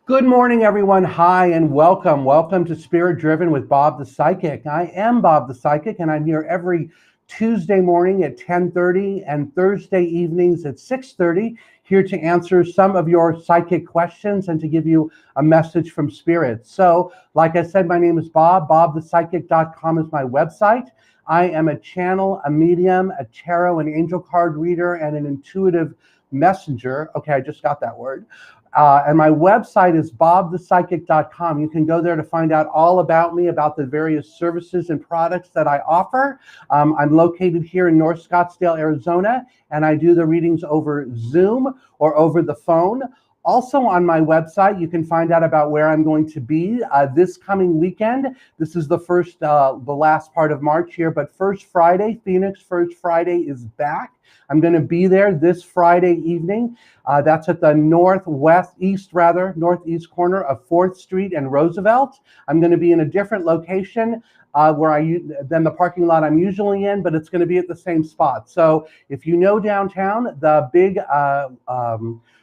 Good morning, everyone. Hi, and welcome. Welcome to Spirit Driven with Bob the Psychic. I am Bob the Psychic, and I'm here every Tuesday morning at 10:30 and Thursday evenings at 6:30, here to answer some of your psychic questions and to give you a message from Spirit. So, like I said, my name is Bob. BobThePsychic.com is my website. I am a channel, a medium, a tarot and angel card reader, and an intuitive messenger. Okay, I just got that word. And my website is bobthepsychic.com. You can go there to find out all about me, about the various services and products that I offer. I'm located here in North Scottsdale, Arizona, and I do the readings over Zoom or over the phone. Also on my website, you can find out about where I'm going to be this coming weekend. This is the last part of March here, but First Friday, Phoenix First Friday is back. I'm going to be there this Friday evening. That's at the northeast corner of 4th Street and Roosevelt. I'm going to be in a different location than the parking lot I'm usually in, but it's going to be at the same spot. So if you know downtown, the big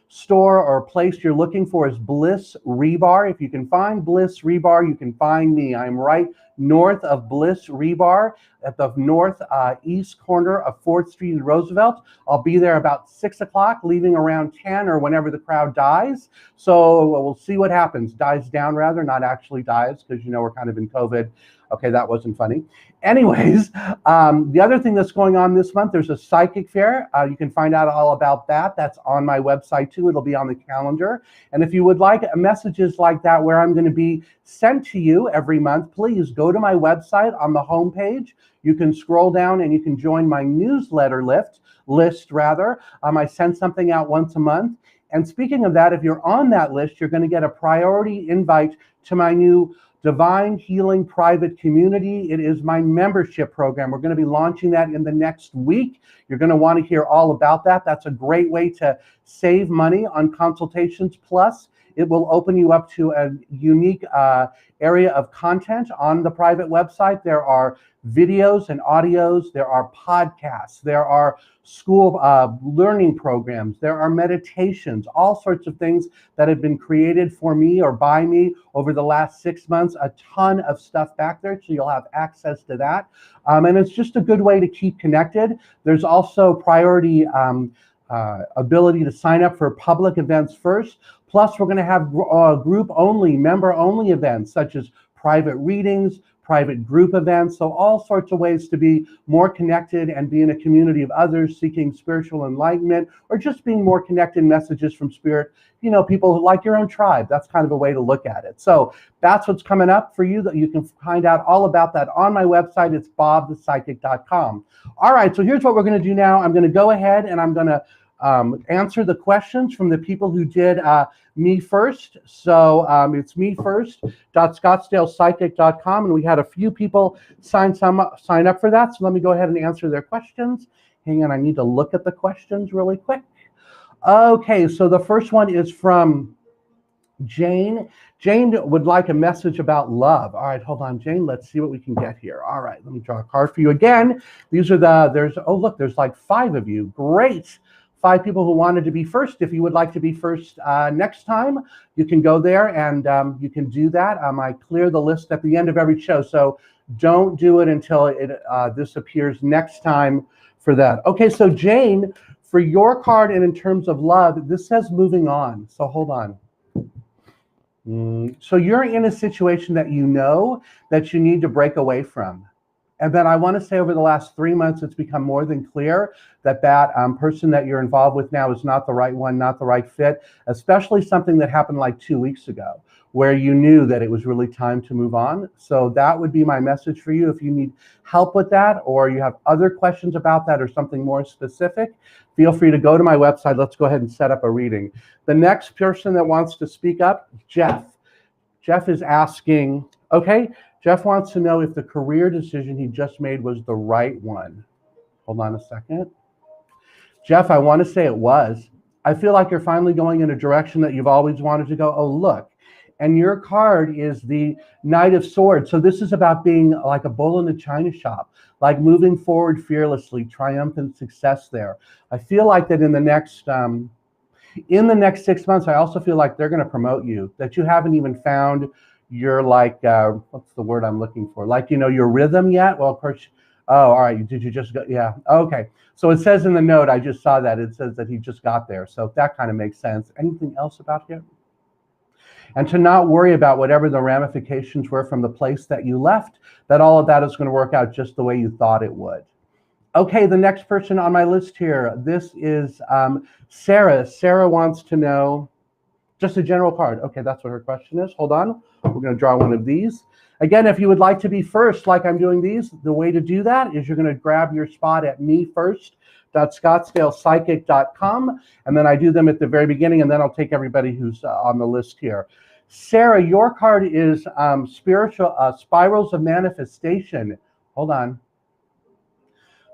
store or place you're looking for is Bliss Rebar. If you can find Bliss Rebar, you can find me. I'm right north of Bliss Rebar at the northeast corner of 4th Street and Roosevelt. I'll be there about 6 o'clock, leaving around 10 or whenever the crowd dies. So we'll see what happens. Dies down, rather, not actually dies, because we're kind of in COVID. Okay, that wasn't funny. Anyways, the other thing that's going on this month, there's a psychic fair. You can find out all about that. That's on my website too. It'll be on the calendar. And if you would like messages like that where I'm going to be sent to you every month, please go to my website on the homepage. You can scroll down and you can join my newsletter list. I send something out once a month. And speaking of that, if you're on that list, you're going to get a priority invite to my new Divine Healing Private Community. It is my membership program. We're going to be launching that in the next week. You're going to want to hear all about that. That's a great way to save money on consultations. Plus, it will open you up to a unique area of content on the private website. There are videos and audios. There are podcasts. There are school learning programs. There are meditations, all sorts of things that have been created for me or by me over the last 6 months. A ton of stuff back there, so you'll have access to that. And it's just a good way to keep connected. There's also priority ability to sign up for public events first. Plus, we're going to have group-only, member-only events, such as private readings, private group events, so all sorts of ways to be more connected and be in a community of others seeking spiritual enlightenment, or just being more connected messages from Spirit, people like your own tribe. That's kind of a way to look at it. So that's what's coming up for you. That you can find out all about that on my website. It's bobthepsychic.com. All right, so here's what we're going to do now. I'm going to go ahead and I'm going to answer the questions from the people who did me first. So it's me first.scottsdalepsychic.com, and we had a few people sign up for that. So let me go ahead and answer their questions. Hang on, I need to look at the questions really quick. Okay, so the first one is from Jane. Jane would like a message about love. All right, hold on, Jane. Let's see what we can get here. All right, let me draw a card for you again. These are there's like 5 of you. Great. 5 people who wanted to be first. If you would like to be first next time, you can go there and you can do that. I clear the list at the end of every show, so don't do it until this appears next time for that. Okay, so Jane, for your card and in terms of love, this says moving on. So hold on. So you're in a situation that you know that you need to break away from. And then I want to say over the last 3 months, it's become more than clear that person that you're involved with now is not the right one, not the right fit, especially something that happened like 2 weeks ago, where you knew that it was really time to move on. So that would be my message for you. If you need help with that, or you have other questions about that or something more specific, feel free to go to my website. Let's go ahead and set up a reading. The next person that wants to speak up, Jeff. Jeff is asking, okay, Jeff wants to know if the career decision he just made was the right one. Hold on a second. Jeff, I want to say it was. I feel like you're finally going in a direction that you've always wanted to go. Oh, look. And your card is the Knight of Swords. So this is about being like a bull in a china shop, like moving forward fearlessly, triumphant success there. I feel like that in the next In the next 6 months, I also feel like they're going to promote you, that you haven't even found your what's the word I'm looking for? Your rhythm yet? Well, of course, all right. Did you just go? Yeah. Okay. So it says in the note, I just saw that. It says that he just got there. So that kind of makes sense. Anything else about him? And to not worry about whatever the ramifications were from the place that you left, that all of that is going to work out just the way you thought it would. Okay, the next person on my list here, this is Sarah. Sarah wants to know, just a general card. Okay, that's what her question is. Hold on. We're going to draw one of these. Again, if you would like to be first, like I'm doing these, the way to do that is you're going to grab your spot at mefirst.scottsdalepsychic.com, and then I do them at the very beginning, and then I'll take everybody who's on the list here. Sarah, your card is spiritual spirals of manifestation. Hold on.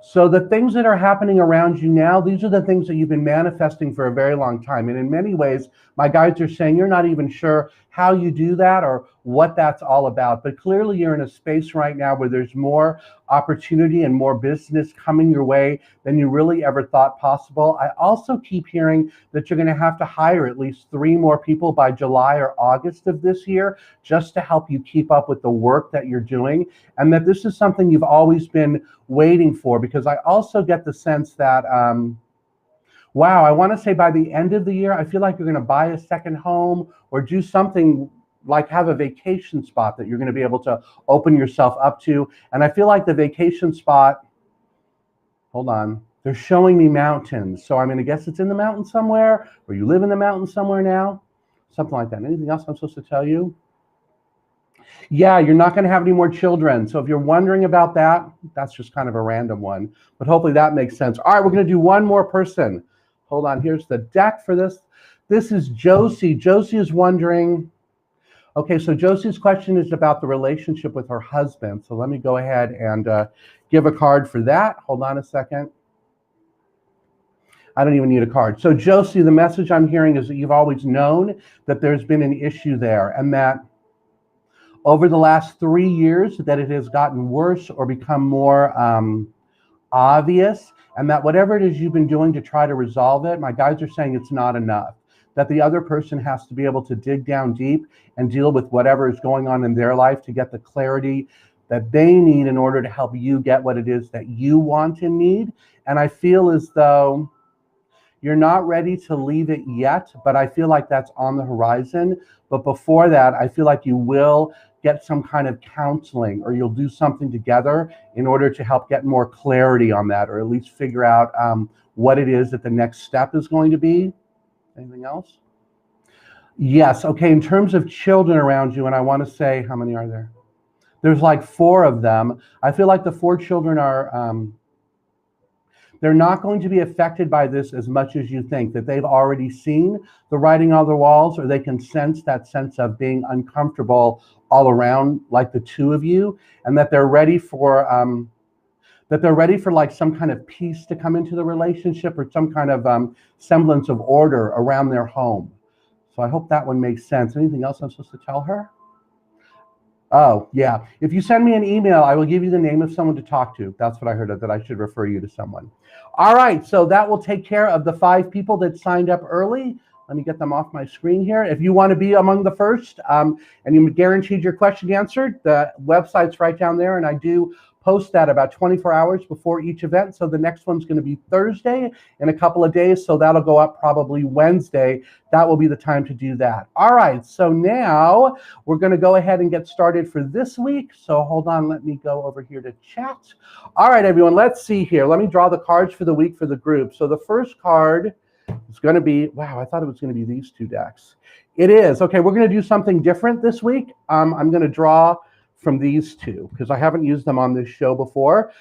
So the things that are happening around you now, these are the things that you've been manifesting for a very long time. And in many ways, my guides are saying you're not even sure how you do that or what that's all about. But clearly you're in a space right now where there's more opportunity and more business coming your way than you really ever thought possible. I also keep hearing that you're going to have to hire at least 3 more people by July or August of this year just to help you keep up with the work that you're doing, and that this is something you've always been waiting for, because I also get the sense that wow, I want to say by the end of the year, I feel like you're going to buy a second home or do something like have a vacation spot that you're going to be able to open yourself up to. And I feel like the vacation spot, hold on, they're showing me mountains. So I'm going to guess it's in the mountains somewhere, or you live in the mountains somewhere now, something like that. Anything else I'm supposed to tell you? Yeah, you're not going to have any more children. So if you're wondering about that, that's just kind of a random one. But hopefully that makes sense. All right, we're going to do one more person. Hold on, here's the deck for this. This is Josie. Josie is wondering, okay, so Josie's question is about the relationship with her husband. So let me go ahead and give a card for that. Hold on a second. I don't even need a card. So Josie, the message I'm hearing is that you've always known that there's been an issue there, and that over the last 3 years that it has gotten worse or become more obvious, and that whatever it is you've been doing to try to resolve it, my guides are saying it's not enough. That the other person has to be able to dig down deep and deal with whatever is going on in their life to get the clarity that they need in order to help you get what it is that you want and need. And I feel as though you're not ready to leave it yet, but I feel like that's on the horizon. But before that, I feel like you will get some kind of counseling, or you'll do something together in order to help get more clarity on that, or at least figure out what it is that the next step is going to be. Anything else? Yes. Okay. In terms of children around you, and I want to say, how many are there? There's like 4 of them. I feel like the 4 children are, they're not going to be affected by this as much as you think, that they've already seen the writing on the walls, or they can sense that sense of being uncomfortable all around, like the 2 of you, and that they're ready for like some kind of peace to come into the relationship, or some kind of semblance of order around their home. So I hope that one makes sense. Anything else I'm supposed to tell her? Oh, yeah. If you send me an email, I will give you the name of someone to talk to. That's what I heard, that I should refer you to someone. All right, so that will take care of the 5 people that signed up early. Let me get them off my screen here. If you want to be among the first and you guaranteed your question answered, the website's right down there, and I do post that about 24 hours before each event. So the next one's going to be Thursday in a couple of days. So that'll go up probably Wednesday. That will be the time to do that. All right. So now we're going to go ahead and get started for this week. So hold on. Let me go over here to chat. All right, everyone. Let's see here. Let me draw the cards for the week for the group. So the first card is going to be, wow, I thought it was going to be these 2 decks. It is. Okay. We're going to do something different this week. I'm going to draw from these 2 because I haven't used them on this show before.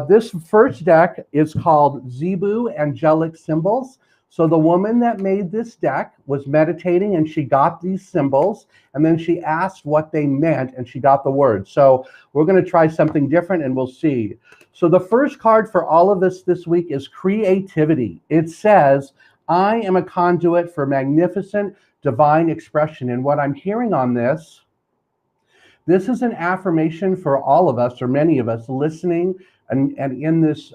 This first deck is called Zebu Angelic Symbols. So the woman that made this deck was meditating and she got these symbols, and then she asked what they meant and she got the words. So we're going to try something different and we'll see. So the first card for all of us this week is creativity. It says, I am a conduit for magnificent divine expression. And what I'm hearing on this is an affirmation for all of us, or many of us listening and in this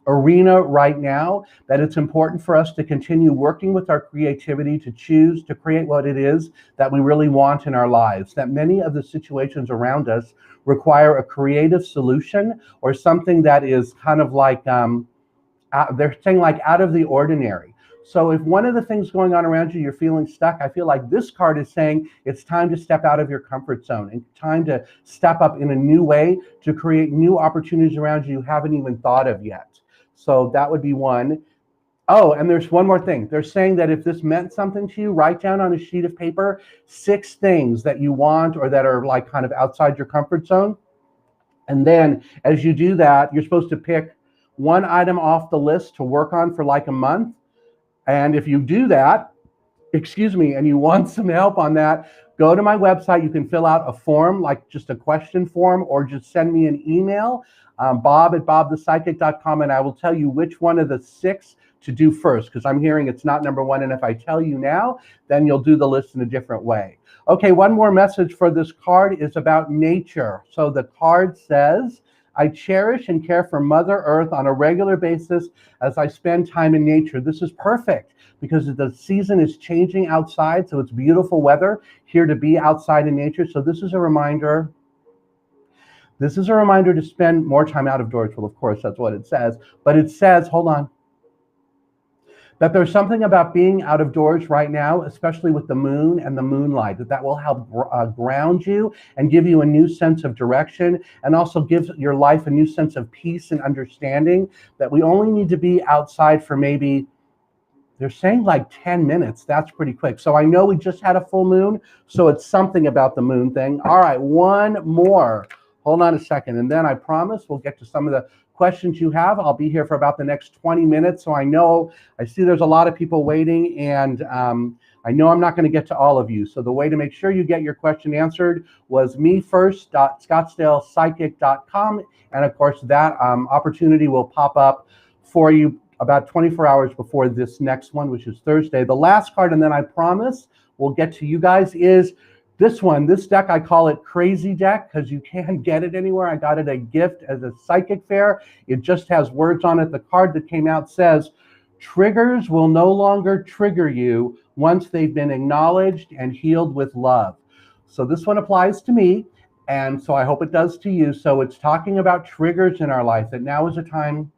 arena right now, that it's important for us to continue working with our creativity to choose to create what it is that we really want in our lives. That many of the situations around us require a creative solution or something that is kind of like, they're saying like out of the ordinary. So if one of the things going on around you, you're feeling stuck, I feel like this card is saying it's time to step out of your comfort zone and time to step up in a new way to create new opportunities around you haven't even thought of yet. So that would be one. Oh, and there's one more thing. They're saying that if this meant something to you, write down on a sheet of paper 6 things that you want or that are like kind of outside your comfort zone. And then as you do that, you're supposed to pick one item off the list to work on for like a month. And if you do that, and you want some help on that, go to my website. You can fill out a form, like just a question form, or just send me an email, bob@bobthepsychic.com, and I will tell you which one of the 6 to do first, because I'm hearing it's not number 1. And if I tell you now, then you'll do the list in a different way. Okay, one more message for this card is about nature. So the card says, I cherish and care for Mother Earth on a regular basis as I spend time in nature. This is perfect because the season is changing outside, so it's beautiful weather here to be outside in nature. So this is a reminder. This is a reminder to spend more time out of doors. Well, of course, that's what it says. But it says, hold on, that there's something about being out of doors right now, especially with the moon and the moonlight, that will help ground you and give you a new sense of direction, and also gives your life a new sense of peace and understanding, that we only need to be outside for maybe, they're saying like 10 minutes. That's pretty quick. So I know we just had a full moon, so it's something about the moon thing. All right, one more. Hold on a second, and then I promise we'll get to some of the questions you have. I'll be here for about the next 20 minutes. So I see there's a lot of people waiting, and I know I'm not going to get to all of you. So the way to make sure you get your question answered was mefirst.scottsdalepsychic.com. And of course, that opportunity will pop up for you about 24 hours before this next one, which is Thursday. The last card, and then I promise we'll get to you guys, is this one. This deck, I call it Crazy Deck because you can't get it anywhere. I got it a gift as a psychic fair. It just has words on it. The card that came out says, triggers will no longer trigger you once they've been acknowledged and healed with love. So this one applies to me, and so I hope it does to you. So it's talking about triggers in our life, that now is a time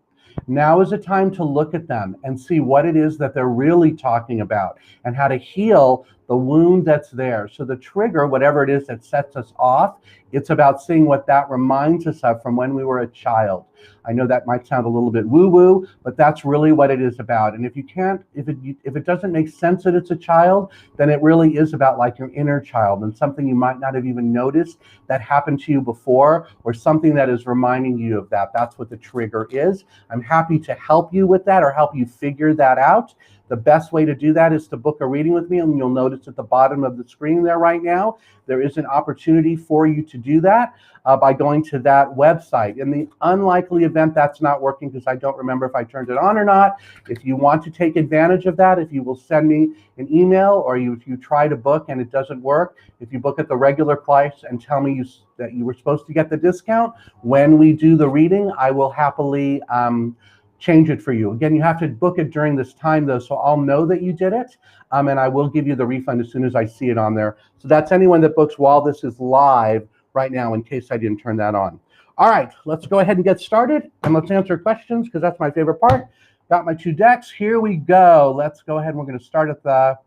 to look at them and see what it is that they're really talking about and how to heal the wound that's there. So the trigger, whatever it is that sets us off, it's about seeing what that reminds us of from when we were a child. I know that might sound a little bit woo-woo, but that's really what it is about. And if it doesn't make sense that it's a child, then it really is about like your inner child and something you might not have even noticed that happened to you before, or something that is reminding you of that. That's what the trigger is. I'm happy to help you with that or help you figure that out. The best way to do that is to book a reading with me, and you'll notice at the bottom of the screen there right now, there is an opportunity for you to do that by going to that website. In the unlikely event that's not working, because I don't remember if I turned it on or not, if you want to take advantage of that, if you will send me an email, or if you try to book and it doesn't work, if you book at the regular price and tell me that you were supposed to get the discount, when we do the reading, I will happily change it for you. Again, you have to book it during this time though, so I'll know that you did it, and I will give you the refund as soon as I see it on there. So that's anyone that books while this is live right now, in case I didn't turn that on. All right, let's go ahead and get started, and let's answer questions, because that's my favorite part. Got my 2 decks. Here we go. Let's go ahead, and we're going to start at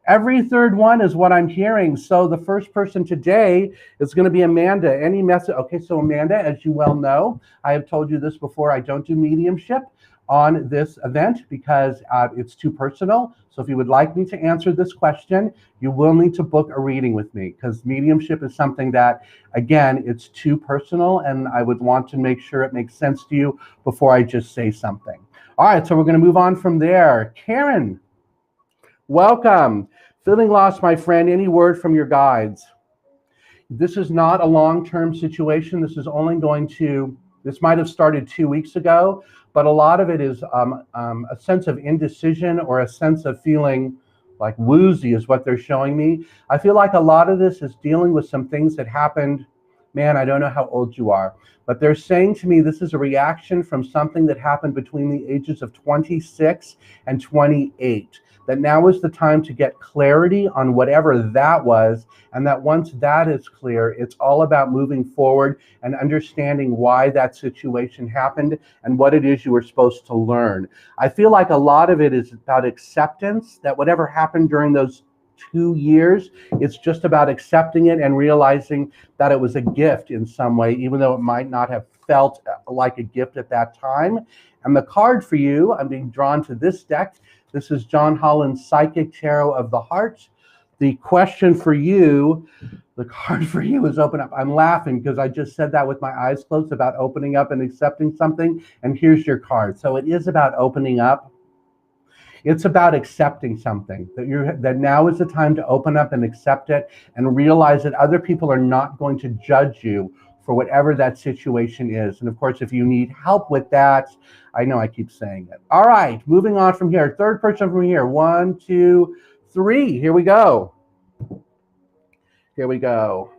every third one is what I'm hearing. So the first person today is going to be Amanda. Any message? Okay, so Amanda, as you well know, I have told you this before, I don't do mediumship on this event because it's too personal. So if you would like me to answer this question, you will need to book a reading with me, because mediumship is something that, again, it's too personal, and I would want to make sure it makes sense to you before I just say something. All right, so we're going to move on from there. Karen, welcome. Feeling lost, my friend. Any word from your guides? This is not a long-term situation. This is only this might have started 2 weeks ago, but a lot of it is a sense of indecision, or a sense of feeling like woozy is what they're showing me. I feel like a lot of this is dealing with some things that happened Man, I don't know how old you are, but they're saying to me this is a reaction from something that happened between the ages of 26 and 28. That now is the time to get clarity on whatever that was, and that once that is clear, it's all about moving forward and understanding why that situation happened and what it is you were supposed to learn. I feel like a lot of it is about acceptance, that whatever happened during those 2 years, it's just about accepting it and realizing that it was a gift in some way, even though it might not have felt like a gift at that time. And the card for you, I'm being drawn to this deck. This is John Holland's Psychic Tarot of the Heart. The question for you, the card for you is open up. I'm laughing because I just said that with my eyes closed about opening up and accepting something. And here's your card. So it is about opening up. It's about accepting something, that now is the time to open up and accept it and realize that other people are not going to judge you for whatever that situation is. And of course, if you need help with that, I know I keep saying it. All right, moving on from here. Third person from here. 1, 2, 3. Here we go. Here we go.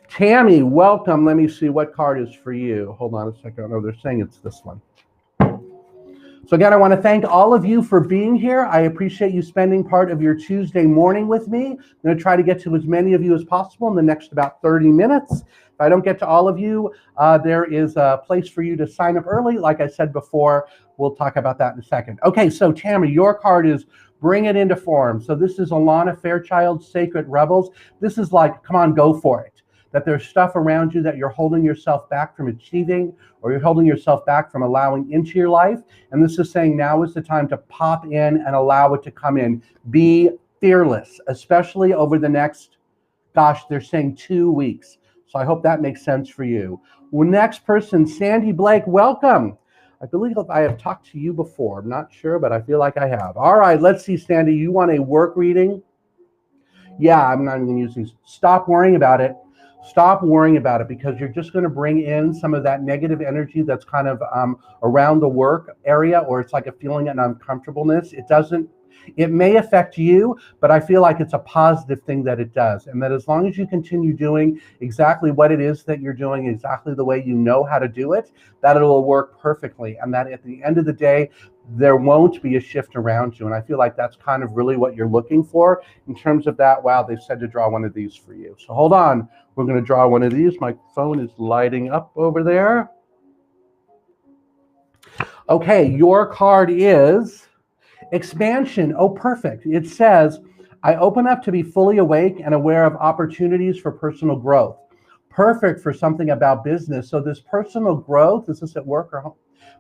Tammy, welcome. Let me see what card is for you. Hold on a second. Oh, they're saying it's this one. So again, I want to thank all of you for being here. I appreciate you spending part of your Tuesday morning with me. I'm going to try to get to as many of you as possible in the next about 30 minutes. If I don't get to all of you, there is a place for you to sign up early. Like I said before, we'll talk about that in a second. Okay, so Tammy, your card is Bring It Into Form. So this is Alana Fairchild's Sacred Rebels. This is like, come on, go for it. That there's stuff around you that you're holding yourself back from achieving, or you're holding yourself back from allowing into your life. And this is saying now is the time to pop in and allow it to come in. Be fearless, especially over the next, gosh, they're saying 2 weeks. So I hope that makes sense for you. Well, next person, Sandy Blake, welcome. I believe I have talked to you before. I'm not sure, but I feel like I have. All right, let's see, Sandy, you want a work reading? Yeah, I'm not even going to use these. Stop worrying about it. Stop worrying about it, because you're just going to bring in some of that negative energy that's kind of around the work area, or it's like a feeling of uncomfortableness. It may affect you, but I feel like it's a positive thing that it does. And that as long as you continue doing exactly what it is that you're doing, exactly the way you know how to do it, that it will work perfectly. And that at the end of the day, there won't be a shift around you. And I feel like that's kind of really what you're looking for in terms of that. Wow, they said to draw one of these for you. So hold on. We're going to draw one of these. My phone is lighting up over there. Okay, your card is Expansion. Oh, perfect. It says, I open up to be fully awake and aware of opportunities for personal growth. Perfect for something about business. So this personal growth, is this at work or home?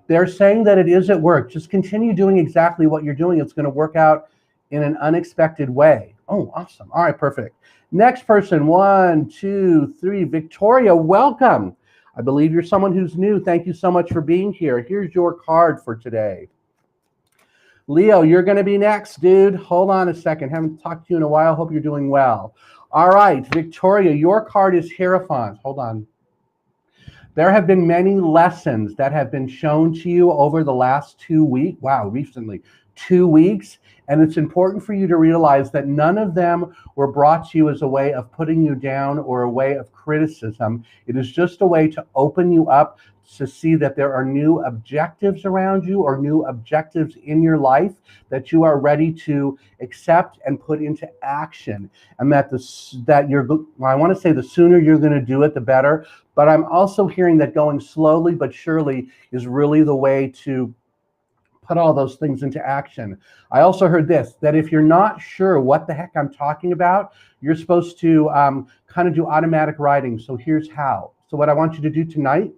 They're saying that it is at work. Just continue doing exactly what you're doing. It's going to work out in an unexpected way. Oh, awesome. All right, perfect. Next person, 1, 2, 3. Victoria, welcome. I believe you're someone who's new. Thank you so much for being here. Here's your card for today. Leo, you're going to be next, dude. Hold on a second. Haven't talked to you in a while. Hope you're doing well. All right, Victoria, your card is Hierophant. Hold on. There have been many lessons that have been shown to you over the last 2 weeks. Wow, recently, 2 weeks. And it's important for you to realize that none of them were brought to you as a way of putting you down or a way of criticism. It is just a way to open you up to see that there are new objectives around you or new objectives in your life that you are ready to accept and put into action. And that I want to say the sooner you're going to do it, the better. But I'm also hearing that going slowly but surely is really the way to put all those things into action. I also heard this, that if you're not sure what the heck I'm talking about, you're supposed to kind of do automatic writing. So here's how. So what I want you to do tonight,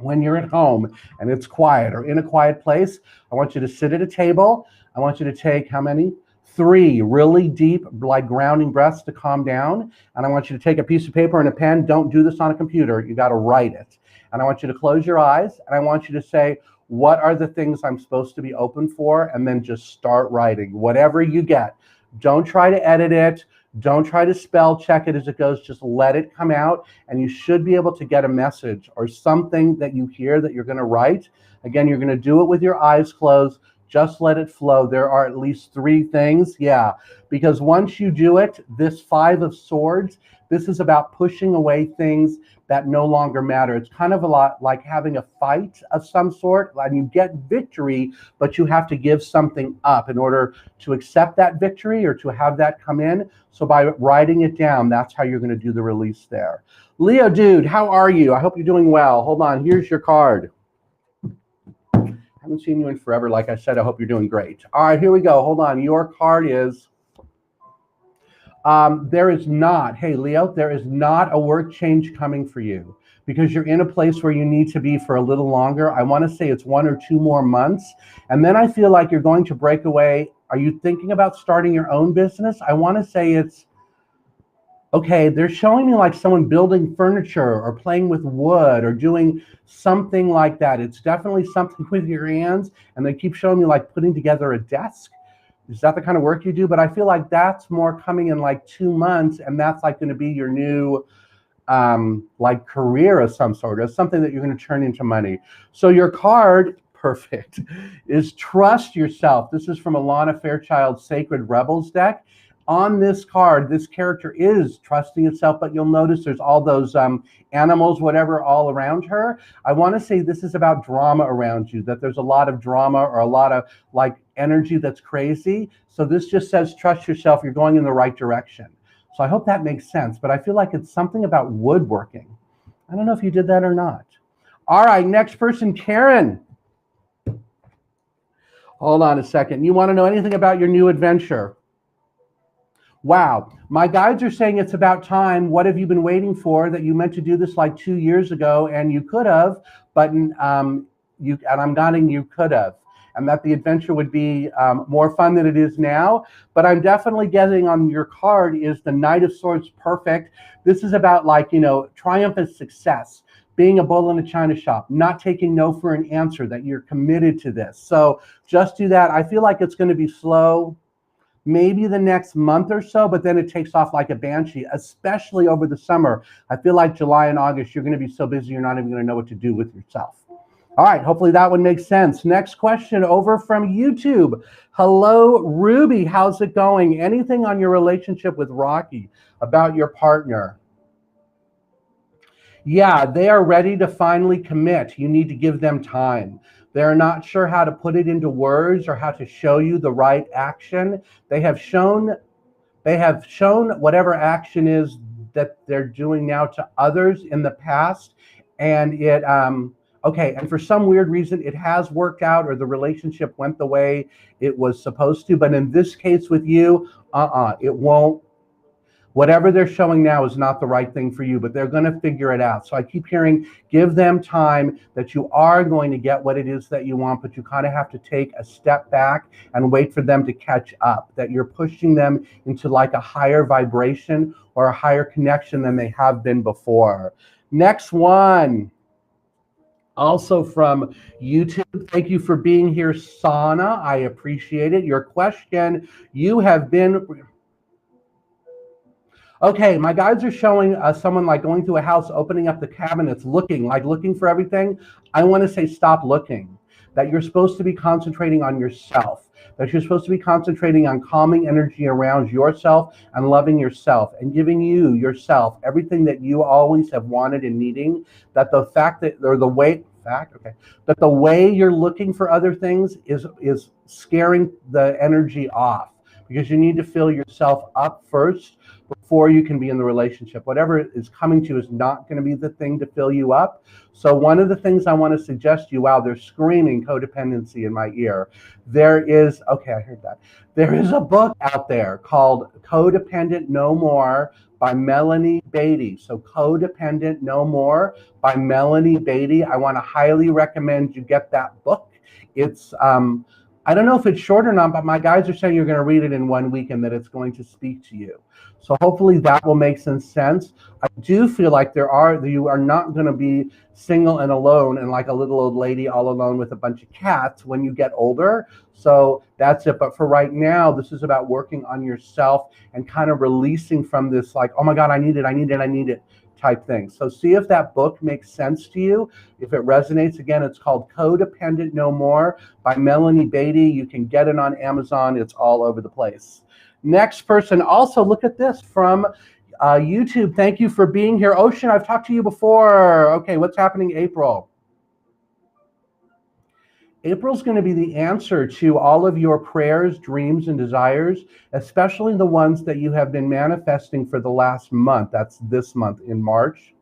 when you're at home and it's quiet or in a quiet place, I want you to sit at a table. I want you to take how many? 3 really deep, like grounding breaths to calm down. And I want you to take a piece of paper and a pen. Don't do this on a computer. You got to write it. And I want you to close your eyes and I want you to say, what are the things I'm supposed to be open for? And then just start writing whatever you get. Don't try to edit it. Don't try to spell check it as it goes. Just let it come out. And you should be able to get a message or something that you hear that you're going to write. Again, you're going to do it with your eyes closed. Just let it flow. There are at least 3 things. Yeah, because once you do it, this 5 of Swords, this is about pushing away things that no longer matter. It's kind of a lot like having a fight of some sort, and you get victory, but you have to give something up in order to accept that victory or to have that come in. So by writing it down, that's how you're going to do the release there. Leo, dude, how are you? I hope you're doing well. Hold on, here's your card. Haven't seen you in forever. Like I said, I hope you're doing great. All right, here we go. Hold on. Your card is, there is not, hey, Leo, there is not a work change coming for you because you're in a place where you need to be for a little longer. I want to say it's 1 or 2 more months. And then I feel like you're going to break away. Are you thinking about starting your own business? I want to say it's, okay, they're showing me like someone building furniture or playing with wood or doing something like that. It's definitely something with your hands, and they keep showing me like putting together a desk. Is that the kind of work you do? But I feel like that's more coming in like 2 months, and that's like going to be your new like career of some sort, or something that you're going to turn into money. So your card, perfect, is Trust Yourself. This is from Alana Fairchild's Sacred Rebels deck. On this card, this character is trusting itself, but you'll notice there's all those animals, whatever, all around her. I want to say this is about drama around you, that there's a lot of drama or a lot of like energy that's crazy. So this just says, trust yourself, you're going in the right direction. So I hope that makes sense, but I feel like it's something about woodworking. I don't know if you did that or not. All right, next person, Karen. Hold on a second. You want to know anything about your new adventure? Wow, my guides are saying it's about time. What have you been waiting for? That you meant to do this like 2 years ago, and you could have, but and I'm nodding, you could have, and that the adventure would be more fun than it is now. But I'm definitely getting on your card is the Knight of Swords, perfect. This is about like, you know, triumphant success, being a bull in a china shop, not taking no for an answer, that you're committed to this. So just do that. I feel like it's going to be slow, maybe the next month or so, but then it takes off like a banshee, especially over the summer. I feel like July and August, you're going to be so busy, you're not even going to know what to do with yourself. All right, hopefully that one makes sense. Next question over from YouTube. Hello, Ruby, how's it going? Anything on your relationship with Rocky, about your partner? Yeah, they are ready to finally commit. You need to give them time. They're not sure how to put it into words or how to show you the right action. They have shown whatever action is that they're doing now to others in the past. And it, okay, and for some weird reason, it has worked out, or the relationship went the way it was supposed to. But in this case with you, it won't. Whatever they're showing now is not the right thing for you, but they're going to figure it out. So I keep hearing, give them time, that you are going to get what it is that you want, but you kind of have to take a step back and wait for them to catch up, that you're pushing them into like a higher vibration or a higher connection than they have been before. Next one. Also from YouTube, thank you for being here, Sana. I appreciate it. Your question, you have been... Okay, my guides are showing someone like going through a house, opening up the cabinets, looking for everything. I want to say stop looking, that you're supposed to be concentrating on yourself, that you're supposed to be concentrating on calming energy around yourself and loving yourself and giving you yourself everything that you always have wanted and needing, that the fact that, or the way, that the way you're looking for other things is scaring the energy off, because you need to fill yourself up first before you can be in the relationship. Whatever is coming to you is not going to be the thing to fill you up. So one of the things I want to suggest to you, wow, they're screaming codependency in my ear. There is, okay, I heard that. There is a book out there called Codependent No More by Melanie Beatty. So Codependent No More by Melanie Beatty. I want to highly recommend you get that book. It's, I don't know if it's short or not, but my guides are saying you're going to read it in 1 week and that it's going to speak to you. So hopefully that will make some sense. I do feel like you are not going to be single and alone and like a little old lady all alone with a bunch of cats when you get older. So that's it. But for right now, this is about working on yourself and kind of releasing from this like, oh my God, I need it, type thing. So see if that book makes sense to you. If it resonates, again, it's called Codependent No More by Melanie Beatty. You can get it on Amazon. It's all over the place. Next person, also look at this from YouTube. Thank you for being here. Ocean, I've talked to you before. Okay, what's happening, April? April's going to be the answer to all of your prayers, dreams, and desires, especially the ones that you have been manifesting for the last month. That's this month in March.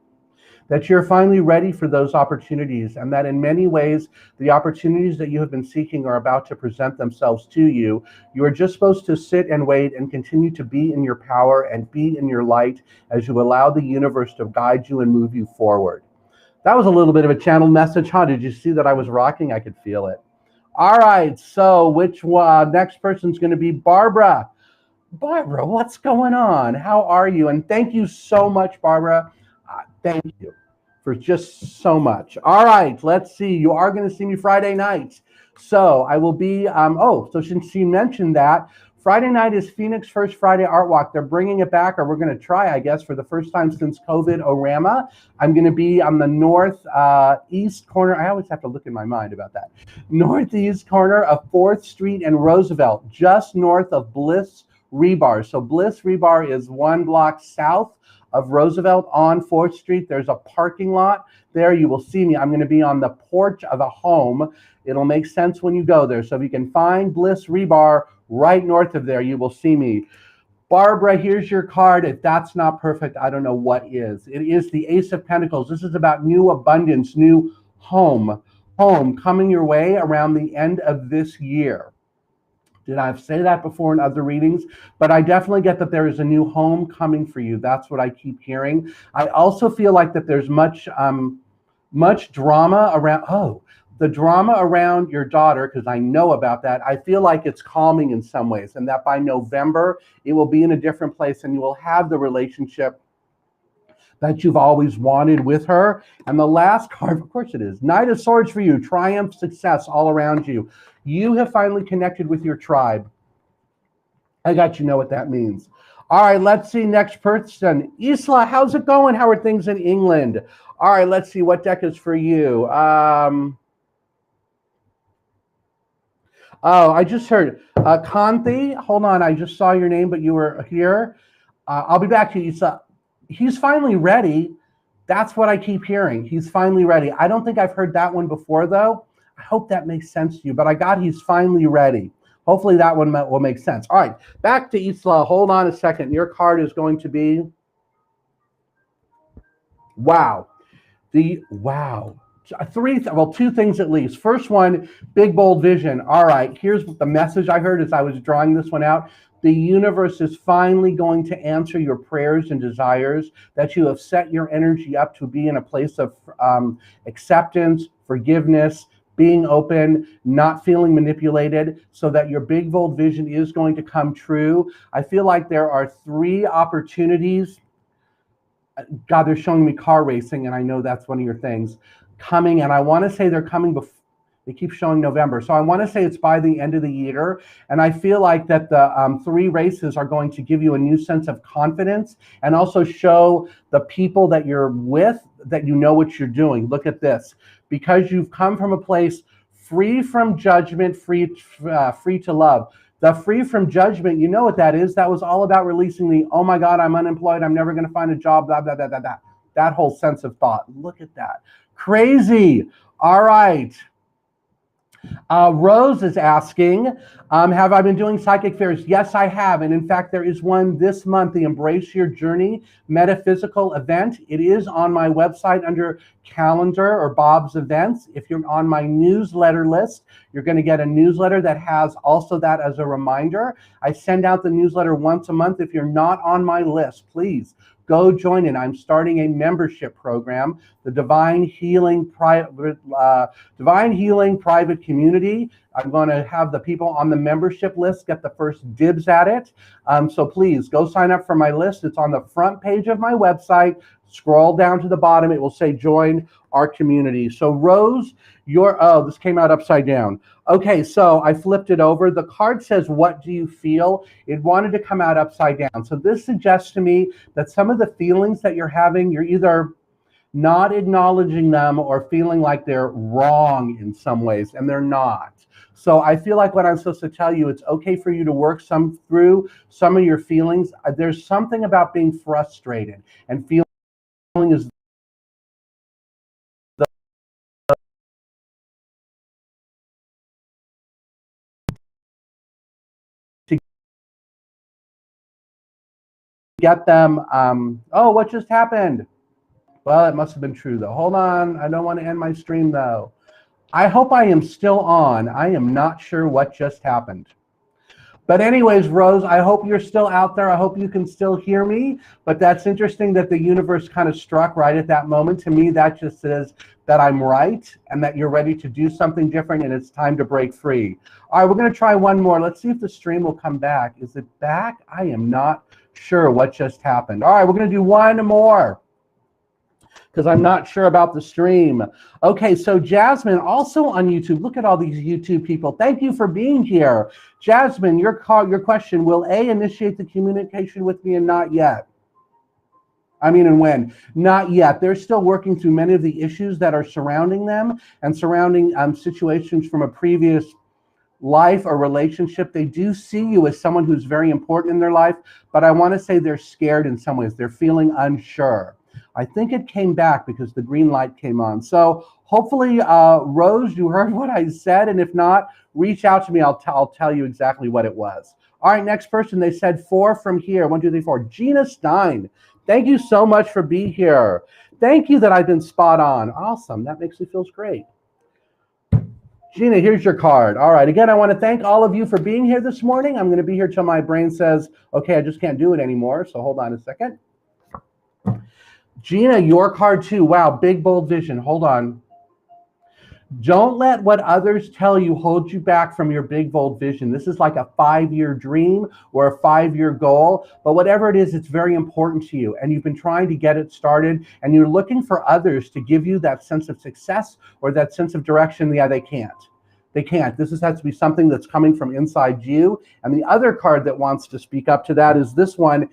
That you're finally ready for those opportunities, and that in many ways, the opportunities that you have been seeking are about to present themselves to you. You are just supposed to sit and wait and continue to be in your power and be in your light as you allow the universe to guide you and move you forward. That was a little bit of a channel message, huh? Did you see that I was rocking? I could feel it. All right, so which next person's going to be Barbara. Barbara, what's going on? How are you? And thank you so much, Barbara. Thank you for just so much. All right, let's see. You are going to see me Friday night. So I will be, so since she mentioned that, Friday night is Phoenix First Friday Art Walk. They're bringing it back, or we're going to try, I guess, for the first time since COVID, Orama. I'm going to be on the northeast corner. I always have to look in my mind about that. Northeast corner of 4th Street and Roosevelt, just north of Bliss Rebar. So Bliss Rebar is 1 block south of Roosevelt on 4th Street. There's a parking lot there. You will see me. I'm going to be on the porch of a home. It'll make sense when you go there. So if you can find Bliss Rebar right north of there, you will see me. Barbara, here's your card. If that's not perfect, I don't know what is. It is the Ace of Pentacles. This is about new abundance, new home coming your way around the end of this year. Did I say that before in other readings? But I definitely get that there is a new home coming for you. That's what I keep hearing. I also feel like that there's much drama around, the drama around your daughter, because I know about that. I feel like it's calming in some ways, and that by November, it will be in a different place and you will have the relationship that you've always wanted with her. And the last card, of course it is, Knight of Swords for you, triumph, success all around you. You have finally connected with your tribe. I got you know what that means. All right, let's see, next person. Isla, how's it going? How are things in England? All right, let's see what deck is for you. I just heard Kanthi. Hold on, I just saw your name, but you were here. I'll be back to you, Isla. He's finally ready. That's what I keep hearing. He's finally ready. I don't think I've heard that one before, though. I hope that makes sense to you, but I got he's finally ready. Hopefully that one will make sense. All right, back to Isla. Hold on a second. Your card is going to be, wow. Two things at least. First one, big, bold vision. All right, here's the message I heard as I was drawing this one out. The universe is finally going to answer your prayers and desires, that you have set your energy up to be in a place of acceptance, forgiveness, being open, not feeling manipulated, so that your big, bold vision is going to come true. I feel like there are 3 opportunities. God, they're showing me car racing, and I know that's one of your things coming. And I want to say they're coming before. They keep showing November. So I want to say it's by the end of the year. And I feel like that the 3 races are going to give you a new sense of confidence and also show the people that you're with that you know what you're doing. Look at this. Because you've come from a place free from judgment, free to love. The free from judgment, you know what that is? That was all about releasing the, oh my God, I'm unemployed, I'm never going to find a job, blah, blah, blah, blah, blah. That whole sense of thought. Look at that. Crazy. All right. Rose is asking, have I been doing psychic fairs? Yes, I have. And in fact, there is one this month, the Embrace Your Journey metaphysical event. It is on my website under calendar or Bob's events. If you're on my newsletter list, you're going to get a newsletter that has also that as a reminder. I send out the newsletter once a month. If you're not on my list, please go join it. I'm starting a membership program, the Divine Healing Private Community. I'm going to have the people on the membership list get the first dibs at it. So please go sign up for my list. It's on the front page of my website. Scroll down to the bottom. It will say join our community. So Rose, this came out upside down. Okay, so I flipped it over. The card says, what do you feel? It wanted to come out upside down. So this suggests to me that some of the feelings that you're having, you're either not acknowledging them or feeling like they're wrong in some ways, and they're not. So I feel like what I'm supposed to tell you, it's okay for you to work through some of your feelings. There's something about being frustrated and feeling as to get them. Oh, what just happened? Well, it must have been true though. Hold on, I don't want to end my stream though. I hope I am still on. I am not sure what just happened. But anyways, Rose, I hope you're still out there. I hope you can still hear me. But that's interesting that the universe kind of struck right at that moment. To me, that just says that I'm right and that you're ready to do something different and it's time to break free. All right, we're going to try one more. Let's see if the stream will come back. Is it back? I am not sure what just happened. All right, we're going to do one more, because I'm not sure about the stream. Okay, so Jasmine, also on YouTube. Look at all these YouTube people. Thank you for being here. Jasmine, your question, will A initiate the communication with me and not yet? I mean, and when? Not yet. They're still working through many of the issues that are surrounding them and surrounding situations from a previous life or relationship. They do see you as someone who's very important in their life, but I want to say they're scared in some ways. They're feeling unsure. I think it came back because the green light came on. So hopefully, Rose, you heard what I said. And if not, reach out to me. I'll tell you exactly what it was. All right, next person. They said 4 from here. 1, 2, 3, 4. Gina Stein. Thank you so much for being here. Thank you that I've been spot on. Awesome. That makes me feel great. Gina, here's your card. All right. Again, I want to thank all of you for being here this morning. I'm going to be here till my brain says, okay, I just can't do it anymore. So hold on a second. Gina, your card too. Wow, big, bold vision. Hold on. Don't let what others tell you hold you back from your big, bold vision. This is like a 5-year dream or a 5-year goal, but whatever it is, it's very important to you. And you've been trying to get it started and you're looking for others to give you that sense of success or that sense of direction. Yeah, they can't. They can't. This has to be something that's coming from inside you. And the other card that wants to speak up to that is this one.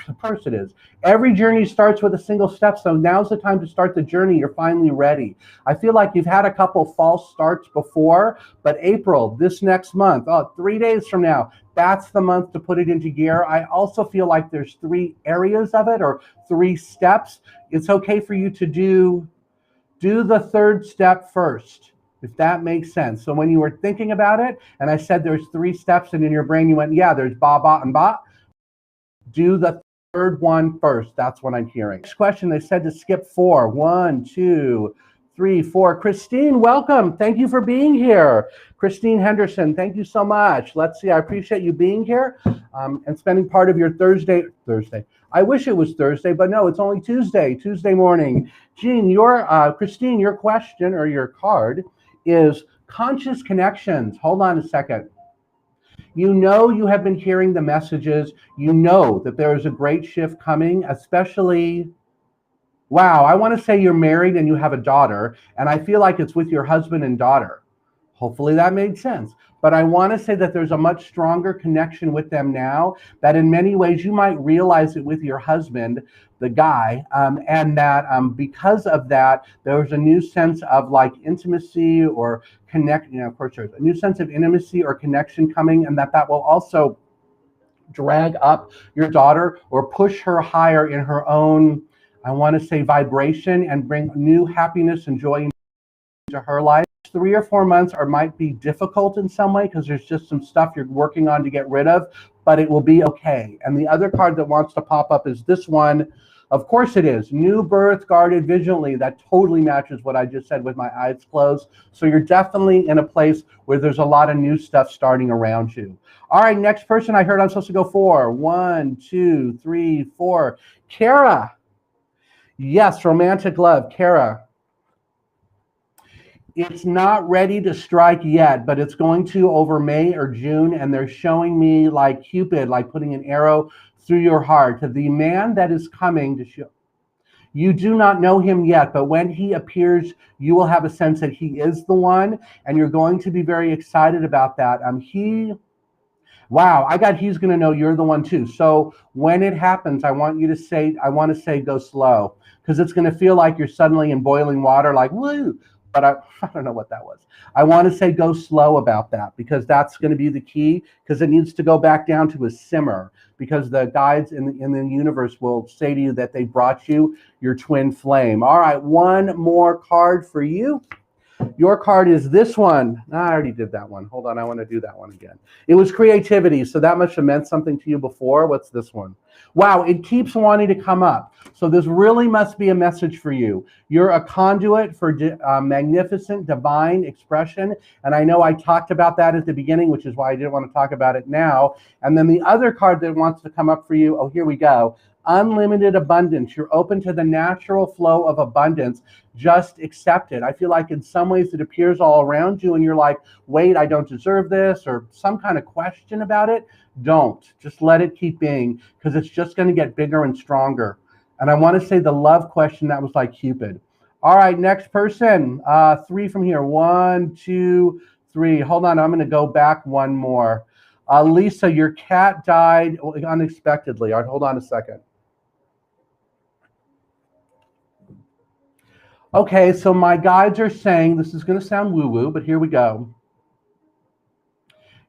Of course it is. Every journey starts with a single step. So now's the time to start the journey. You're finally ready. I feel like you've had a couple false starts before, but April, this next month, 3 days from now, that's the month to put it into gear. I also feel like there's 3 areas of it or 3 steps. It's okay for you to do the 3rd step first, if that makes sense. So when you were thinking about it, and I said there's 3 steps, and in your brain you went, yeah, there's ba, ba, and ba. Do the 3rd one first. That's what I'm hearing. Next question, they said to skip 4. 1, 2, 3, 4. Christine, welcome. Thank you for being here. Christine Henderson, thank you so much. Let's see, I appreciate you being here and spending part of your Thursday. I wish it was Thursday, but no, it's only Tuesday morning. Jean, Christine, your question or your card is conscious connections. Hold on a second. You know you have been hearing the messages. You know that there is a great shift coming, especially, wow, I want to say you're married and you have a daughter, and I feel like it's with your husband and daughter. Hopefully that made sense. But I want to say that there's a much stronger connection with them now, that in many ways you might realize it with your husband, the guy, and that because of that, there's a new sense of like intimacy or of course there's a new sense of intimacy or connection coming, and that will also drag up your daughter or push her higher in her own, I want to say, vibration and bring new happiness and joy into her life. 3 or 4 months might be difficult in some way because there's just some stuff you're working on to get rid of, but it will be okay. And the other card that wants to pop up is this one. Of course it is. New birth, guarded vigilantly. That totally matches what I just said with my eyes closed. So you're definitely in a place where there's a lot of new stuff starting around you. All right, next person. I heard I'm supposed to go 4. 1, 2, 3, 4. Kara. Yes, romantic love. Kara. It's not ready to strike yet, but it's going to over May or June, and they're showing me like Cupid, like putting an arrow through your heart. The man that is coming to show, You do not know him yet, but when he appears, you will have a sense that he is the one, and you're going to be very excited about that. Wow, I got he's going to know you're the one too. So when it happens, I want to say go slow, because it's going to feel like you're suddenly in boiling water, like woo. But I don't know what that was. I want to say go slow about that, because that's going to be the key, because it needs to go back down to a simmer, because the guides in the universe will say to you that they brought you your twin flame. All right, one more card for you. Your card is this one. I already did that one. Hold on, I want to do that one again. It was creativity, so that must have meant something to you before. What's this one? Wow, it keeps wanting to come up. So this really must be a message for you. You're a conduit for magnificent divine expression. And I know I talked about that at the beginning, which is why I didn't want to talk about it now. And then the other card that wants to come up for you, oh, here we go. Unlimited abundance. You're open to the natural flow of abundance. Just accept it. I feel like in some ways it appears all around you and you're like, wait, I don't deserve this, or some kind of question about it. Don't. Just let it keep being, because it's just going to get bigger and stronger. And I want to say the love question, that was like Cupid. All right, next person. 3 from here. 1, 2, 3. Hold on, I'm going to go back one more. Lisa, your cat died unexpectedly. All right, hold on a second. Okay, so my guides are saying, this is going to sound woo-woo, but here we go.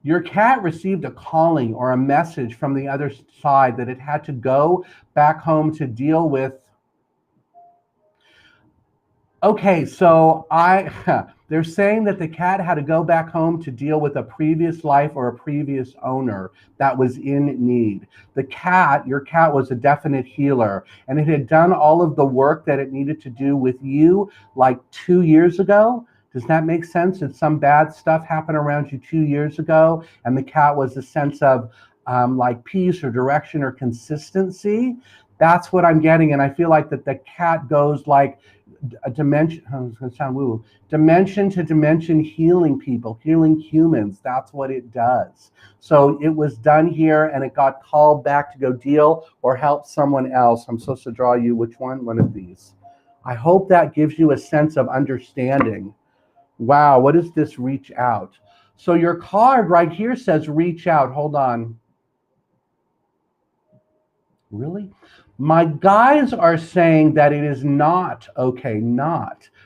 Your cat received a calling or a message from the other side that it had to go back home to deal with. Okay, so they're saying that the cat had to go back home to deal with a previous life or a previous owner that was in need. Your cat was a definite healer, and it had done all of the work that it needed to do with you like 2 years ago. Does that make sense? Did some bad stuff happen around you 2 years ago, and the cat was a sense of like peace or direction or consistency? That's what I'm getting, and I feel like that the cat goes like a dimension, it's going to sound woo, dimension to dimension, healing people, healing humans. That's what it does. So it was done here, and it got called back to go deal or help someone else. I'm supposed to draw you which one? One of these. I hope that gives you a sense of understanding. Wow, what is this reach out? So your card right here says reach out. Hold on. Really? My guides are saying that it is not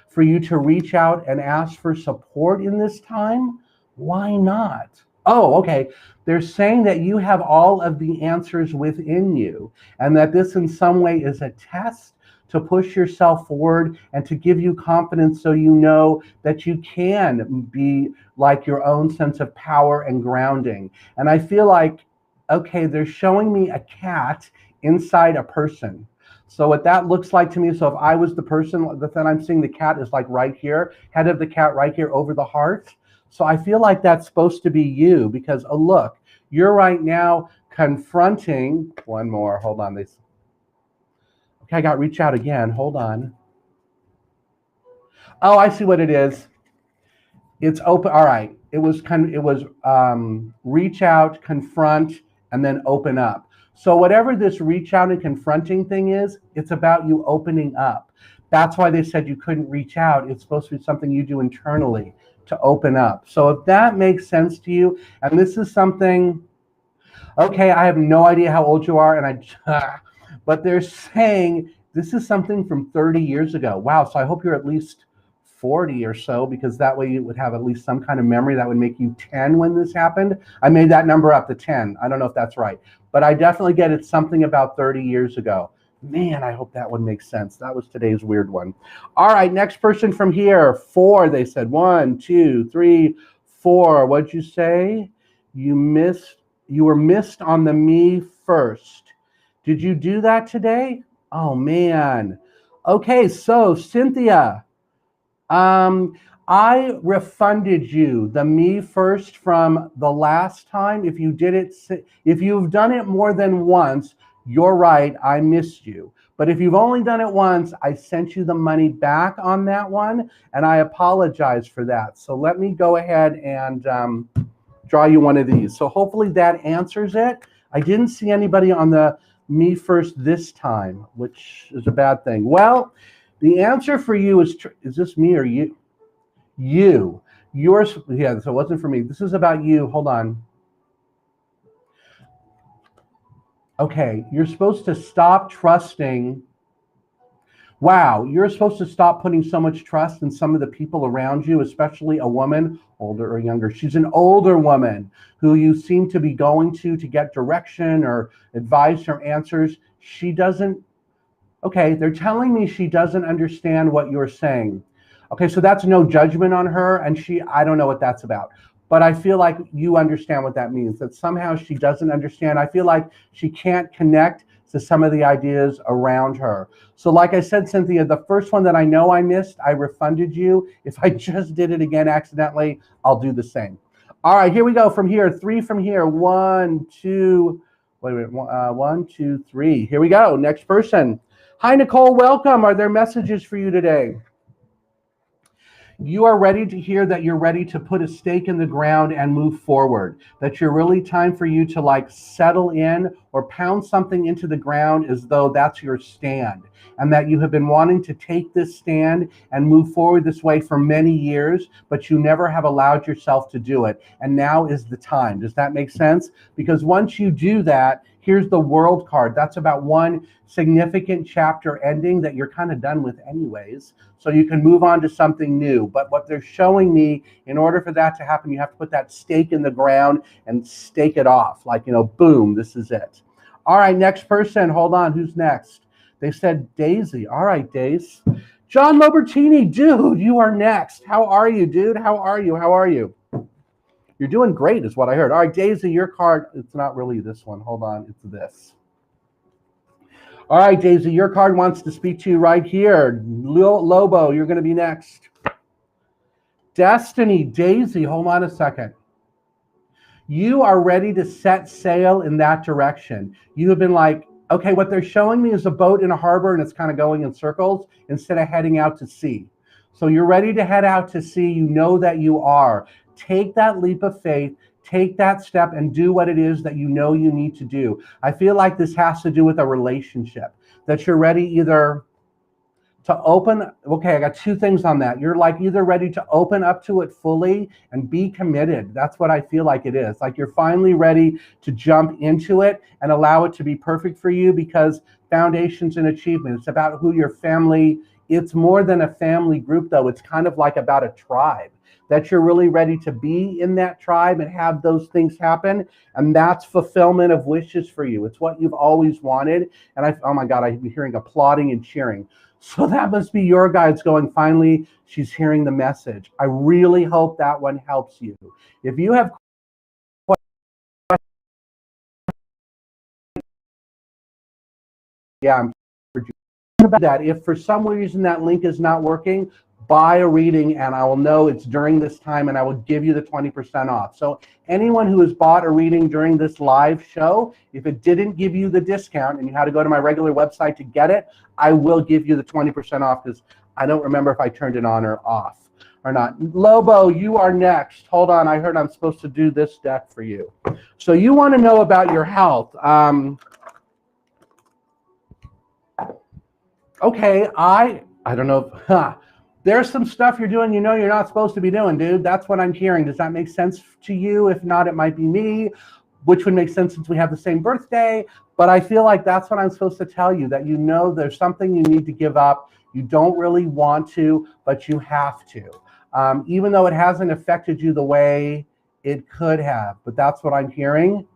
for you to reach out and ask for support in this time. Why not? Oh, okay. They're saying that you have all of the answers within you, and that this in some way is a test to push yourself forward and to give you confidence, so you know that you can be like your own sense of power and grounding. And I feel like, okay, they're showing me a cat inside a person. So what that looks like to me, so if I was the person, then I'm seeing the cat is like right here, head of the cat right here over the heart. So I feel like that's supposed to be you, because, oh, look, you're right now confronting, one more, hold on. Okay, I got reach out again, hold on. Oh, I see what it is. It's open, all right. It was reach out, confront, and then open up. So whatever this reach out and confronting thing is, it's about you opening up. That's why they said you couldn't reach out. It's supposed to be something you do internally to open up. So if that makes sense to you, and this is something, okay, I have no idea how old you are, but they're saying this is something from 30 years ago. Wow, so I hope you're at least 40 or so, because that way you would have at least some kind of memory that would make you 10 when this happened. I made that number up to 10. I don't know if that's right, but I definitely get it's something about 30 years ago. Man, I hope that one makes sense. That was today's weird one. All right, next person from here. 4, they said. 1, 2, 3, 4. What'd you say? You were missed on the me first. Did you do that today? Oh, man. Okay, so Cynthia, I refunded you the me first from the last time. If you've done it more than once, you're right, I missed you. But if you've only done it once, I sent you the money back on that one, and I apologize for that. So let me go ahead and draw you one of these. So hopefully that answers it. I didn't see anybody on the me first this time, which is a bad thing. Well, the answer for you is this me or you? You. Yours, yeah, so it wasn't for me. This is about you. Hold on. Okay, you're supposed to stop trusting. Wow, you're supposed to stop putting so much trust in some of the people around you, especially a woman, older or younger. She's an older woman who you seem to be going to get direction or advice or answers. She doesn't, okay, they're telling me she doesn't understand what you're saying. Okay, so that's no judgment on her, and I don't know what that's about. But I feel like you understand what that means, that somehow she doesn't understand. I feel like she can't connect to some of the ideas around her. So like I said, Cynthia, the first one that I know I missed, I refunded you. If I just did it again accidentally, I'll do the same. All right, here we go from here. 3 from here. 1, 2, wait a minute. 1, 2, 3. Here we go. Next person. Hi, Nicole. Welcome. Are there messages for you today? You are ready to hear that you're ready to put a stake in the ground and move forward, that you're really time for you to like settle in or pound something into the ground as though that's your stand, and that you have been wanting to take this stand and move forward this way for many years, but you never have allowed yourself to do it. And now is the time. Does that make sense? Because once you do that, here's the World card. That's about one significant chapter ending that you're kind of done with anyways. So you can move on to something new. But what they're showing me, in order for that to happen, you have to put that stake in the ground and stake it off. Like, boom, this is it. All right, next person. Hold on. Who's next? They said Daisy. All right, Daisy. John Lobertini, dude, you are next. How are you, dude? How are you? How are you? You're doing great is what I heard. All right, Daisy, your card, it's not really this one. Hold on, it's this. All right, Daisy, your card wants to speak to you right here. Lobo, you're going to be next. Destiny, Daisy, hold on a second. You are ready to set sail in that direction. You have been like, okay, what they're showing me is a boat in a harbor and it's kind of going in circles instead of heading out to sea. So you're ready to head out to sea. You know that you are. Take that leap of faith, take that step and do what it is that you know you need to do. I feel like this has to do with a relationship, that you're ready either to open. Okay, I got 2 things on that. You're like either ready to open up to it fully and be committed. That's what I feel like it is. Like you're finally ready to jump into it and allow it to be perfect for you, because foundations and achievement, it's about who your family, it's more than a family group though. It's kind of like about a tribe, that you're really ready to be in that tribe and have those things happen. And that's fulfillment of wishes for you. It's what you've always wanted. And oh my God, I've been hearing applauding and cheering. So that must be your guides going, finally, she's hearing the message. I really hope that one helps you. If you have I'm about that. If for some reason that link is not working, buy a reading and I will know it's during this time and I will give you the 20% off. So anyone who has bought a reading during this live show, if it didn't give you the discount and you had to go to my regular website to get it, I will give you the 20% off, because I don't remember if I turned it on or off or not. Lobo, you are next. Hold on, I heard I'm supposed to do this deck for you. So you want to know about your health. Okay, I don't know. There's some stuff you're doing you're not supposed to be doing, dude. That's what I'm hearing. Does that make sense to you? If not, it might be me, which would make sense since we have the same birthday. But I feel like that's what I'm supposed to tell you, that there's something you need to give up. You don't really want to, but you have to. Even though it hasn't affected you the way it could have. But that's what I'm hearing.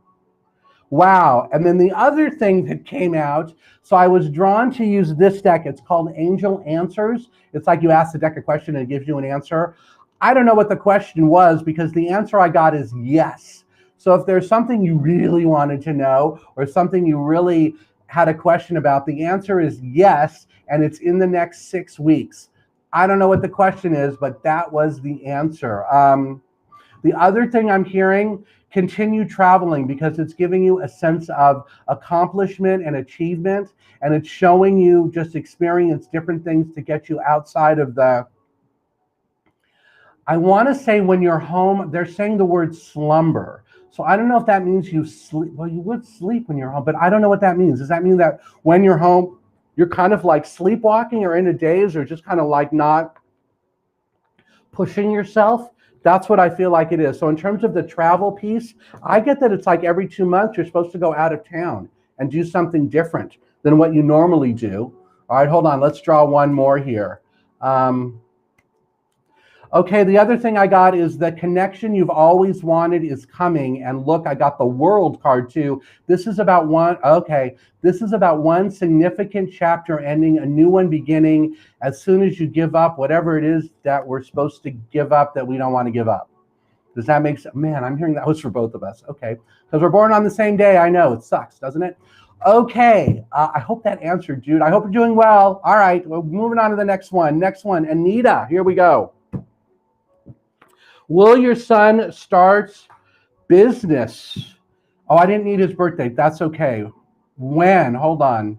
Wow. And then the other thing that came out, so I was drawn to use this deck. It's called Angel Answers. It's like you ask the deck a question and it gives you an answer. I don't know what the question was, because the answer I got is yes. So if there's something you really wanted to know or something you really had a question about, the answer is yes, and it's in the next 6 weeks. I don't know what the question is, but that was the answer. The other thing I'm hearing, continue traveling, because it's giving you a sense of accomplishment and achievement, and it's showing you just experience different things to get you outside of the, I want to say when you're home, they're saying the word slumber. So I don't know if that means you sleep. Well, you would sleep when you're home, but I don't know what that means. Does that mean that when you're home, you're kind of like sleepwalking or in a daze or just kind of like not pushing yourself? That's what I feel like it is. So in terms of the travel piece, I get that it's like every 2 months you're supposed to go out of town and do something different than what you normally do. All right, hold on. Let's draw one more here. Okay, the other thing I got is the connection you've always wanted is coming. And look, I got the World card too. This is about one significant chapter ending, a new one beginning as soon as you give up whatever it is that we're supposed to give up that we don't want to give up. Does that make sense? Man, I'm hearing that was for both of us. Okay, because we're born on the same day. I know, it sucks, doesn't it? Okay, I hope that answered, Jude. I hope you're doing well. All right, well, moving on to the next one. Next one, Anita, here we go. Will your son start business? Oh, I didn't need his birthday. That's okay. When? Hold on.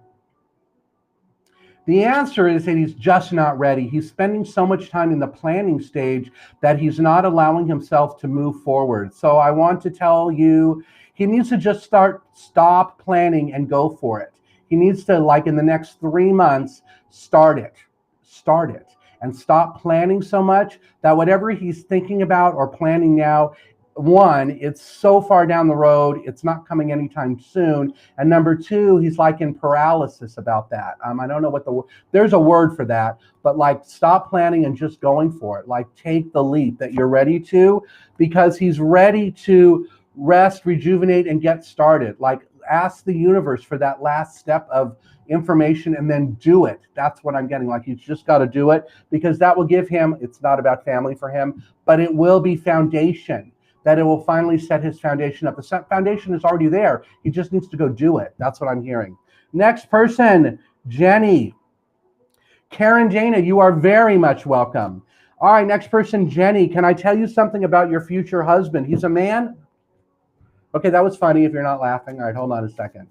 The answer is that he's just not ready. He's spending so much time in the planning stage that he's not allowing himself to move forward. So I want to tell you, he needs to just stop planning and go for it. He needs to, like in the next 3 months, start it. And stop planning so much that whatever he's thinking about or planning now, one, it's so far down the road, it's not coming anytime soon. And number two, he's like in paralysis about that. I don't know what there's a word for that, but like stop planning and just going for it. Like take the leap that you're ready to, because he's ready to rest, rejuvenate, and get started. Like ask the universe for that last step of information and then do it. That's what I'm getting. Like he's just got to do it, because that will give him, it's not about family for him, but it will be foundation, that it will finally set his foundation up. The foundation is already there. He just needs to go do it. That's what I'm hearing. Next person, Jenny. Karen Dana, you are very much welcome. All right, next person, Jenny. Can I tell you something about your future husband? He's a man? Okay, that was funny if you're not laughing. All right, hold on a second.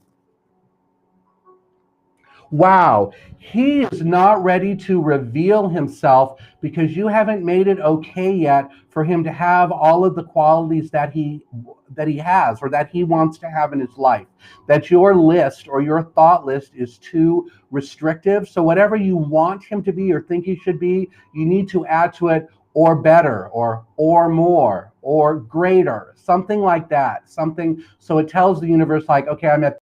Wow, he is not ready to reveal himself because you haven't made it okay yet for him to have all of the qualities that he has or that he wants to have in his life. That your list or your thought list is too restrictive. So whatever you want him to be or think he should be, you need to add to it or better or more or greater, something like that. Something so it tells the universe like, okay, I'm at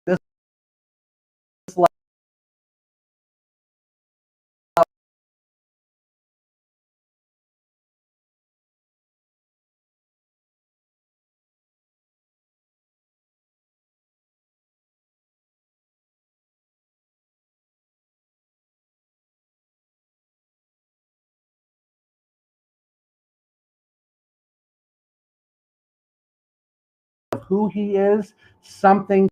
this level. Who he is, something.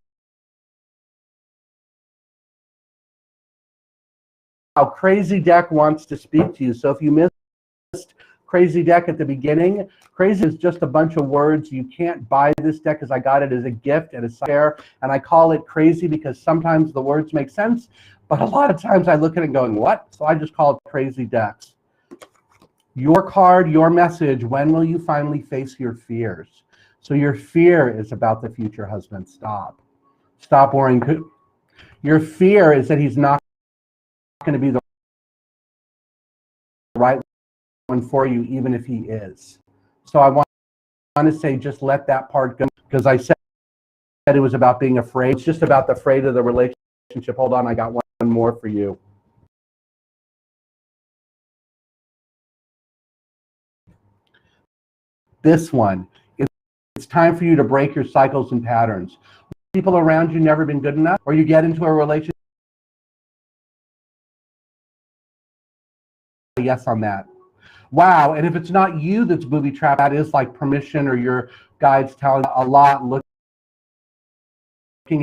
How Crazy Deck wants to speak to you. So if you missed Crazy Deck at the beginning, crazy is just a bunch of words. You can't buy this deck because I got it as a gift at a fair, and I call it crazy because sometimes the words make sense, but a lot of times I look at it going, what? So I just call it Crazy Decks. Your card, your message, when will you finally face your fears? So your fear is about the future husband. Stop worrying. Your fear is that he's not going to be the right one for you, even if he is. So I want to say, just let that part go, because I said it was about being afraid. It's just about the afraid of the relationship. Hold on, I got one more for you. This one. It's time for you to break your cycles and patterns. People around you never been good enough, or you get into a relationship. Yes on that. Wow, and if it's not you that's booby trapped, that is like permission or your guides telling a lot, looking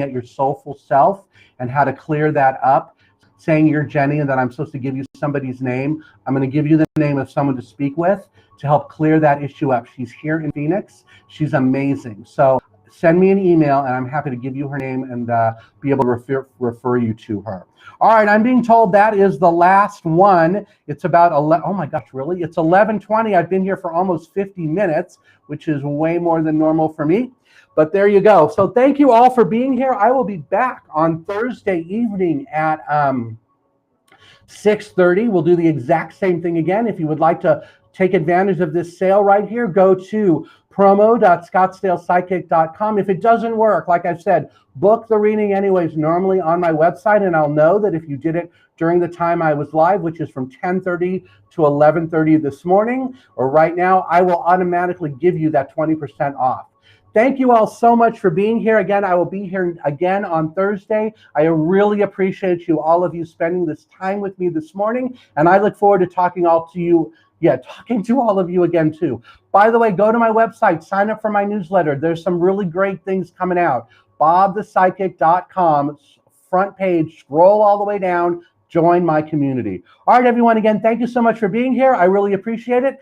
at your soulful self and how to clear that up, saying you're Jenny and that I'm supposed to give you somebody's name. I'm going to give you the name of someone to speak with to help clear that issue up. She's here in Phoenix. She's amazing. So send me an email, and I'm happy to give you her name and be able to refer you to her. All right, I'm being told that is the last one. It's about 11, oh my gosh, really? It's 11:20. I've been here for almost 50 minutes, which is way more than normal for me. But there you go. So thank you all for being here. I will be back on Thursday evening at 6:30. We'll do the exact same thing again. If you would like to take advantage of this sale right here, go to promo.scottsdalepsychic.com. If it doesn't work, like I said, book the reading anyways, normally on my website, and I'll know that if you did it during the time I was live, which is from 10:30 to 11:30 this morning, or right now, I will automatically give you that 20% off. Thank you all so much for being here. Again, I will be here again on Thursday. I really appreciate you, all of you, spending this time with me this morning, and I look forward to talking to all of you again too. By the way, go to my website, sign up for my newsletter. There's some really great things coming out. bobthepsychic.com, front page, scroll all the way down, join my community. All right, everyone, again, thank you so much for being here. I really appreciate it.